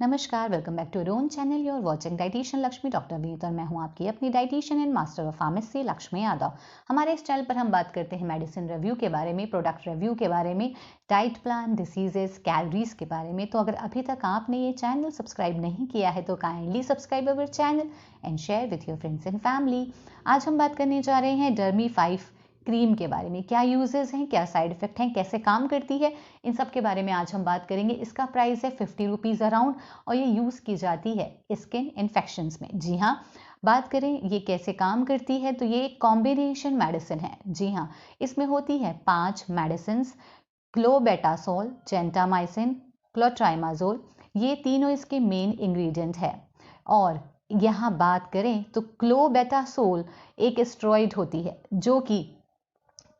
नमस्कार, welcome back to your own channel. You are watching dietitian Lakshmi doctor वीत और मैं हूं आपकी अपनी dietitian and master of pharmacy Lakshmi Yadav. हमारे इस चैनल पर हम बात करते हैं मेडिसिन रिव्यू के बारे में, प्रोडक्ट रिव्यू के बारे में, डाइट प्लान, डिसीजेस, कैलोरीज के बारे में। तो अगर अभी तक आपने ये चैनल सब्सक्राइब नहीं किया है तो kindly subscribe our channel and share with your friends and family. आज हम बात करने जा रहे हैं डर्मी 5 क्रीम के बारे में। क्या यूजेस हैं, क्या साइड इफेक्ट हैं, कैसे काम करती है, इन सब के बारे में आज हम बात करेंगे। इसका प्राइस है 50 रुपीज़ अराउंड और ये यूज़ की जाती है स्किन इन्फेक्शंस में। जी हाँ, बात करें ये कैसे काम करती है तो ये एक कॉम्बिनेशन मेडिसिन है। जी हाँ, इसमें होती है 5 मेडिसिन, क्लोबेटासोल, जेंटामाइसिन, क्लोट्राइमाजोल, ये तीनों इसके मेन इंग्रेडिएंट है। और यहाँ बात करें तो क्लोबेटासोल एक स्टेरॉइड होती है जो कि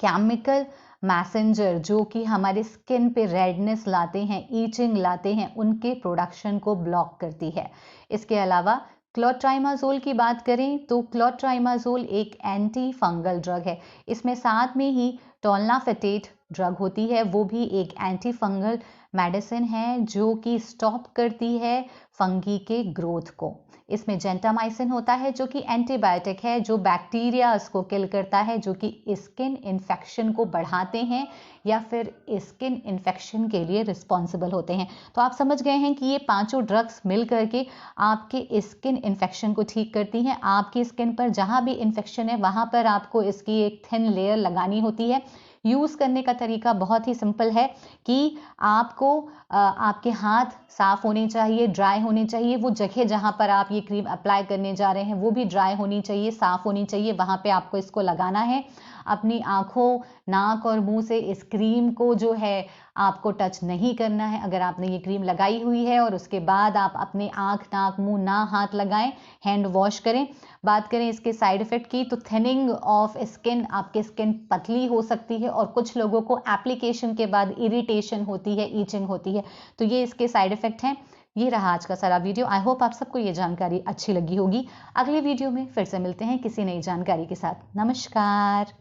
केमिकल मैसेंजर, जो कि हमारे स्किन पे रेडनेस लाते हैं, ईचिंग लाते हैं, उनके प्रोडक्शन को ब्लॉक करती है। इसके अलावा क्लोट्राइमाजोल की बात करें तो क्लोट्राइमाजोल एक एंटी फंगल ड्रग है। इसमें साथ में ही टोलनाफेटेट ड्रग होती है, वो भी एक एंटी फंगल मेडिसिन है जो कि स्टॉप करती है फंगी के ग्रोथ को। इसमें जेंटामाइसिन होता है जो कि एंटीबायोटिक है, जो बैक्टीरियाज को किल करता है, जो कि स्किन इन्फेक्शन को बढ़ाते हैं या फिर स्किन इन्फेक्शन के लिए रिस्पॉन्सिबल होते हैं। तो आप समझ गए हैं कि ये पांचों ड्रग्स मिल करके आपके स्किन इन्फेक्शन को ठीक करती हैं। आपकी स्किन पर जहां भी इन्फेक्शन है वहां पर आपको इसकी एक थिन लेयर लगानी होती है। यूज़ करने का तरीका बहुत ही सिंपल है कि आपको आपके हाथ साफ होने चाहिए, ड्राई होने चाहिए। वो जगह जहां पर आप ये क्रीम अप्लाई करने जा रहे हैं वो भी ड्राई होनी चाहिए, साफ होनी चाहिए। वहां पे आपको इसको लगाना है। अपनी आंखों, नाक और मुंह से इस क्रीम को जो है आपको टच नहीं करना है। अगर आपने ये क्रीम लगाई हुई है और उसके बाद आप अपने आंख, नाक, मुंह ना हाथ लगाएं, हैंड वॉश करें। बात करें इसके साइड इफेक्ट की तो थिनिंग ऑफ स्किन, आपकी स्किन पतली हो सकती है और कुछ लोगों को एप्लीकेशन के बाद इरिटेशन होती है, ईचिंग होती है। तो ये इसके साइड इफेक्ट हैं। ये रहा आज का सारा वीडियो। आई होप आप सबको ये जानकारी अच्छी लगी होगी। अगले वीडियो में फिर से मिलते हैं किसी नई जानकारी के साथ। नमस्कार।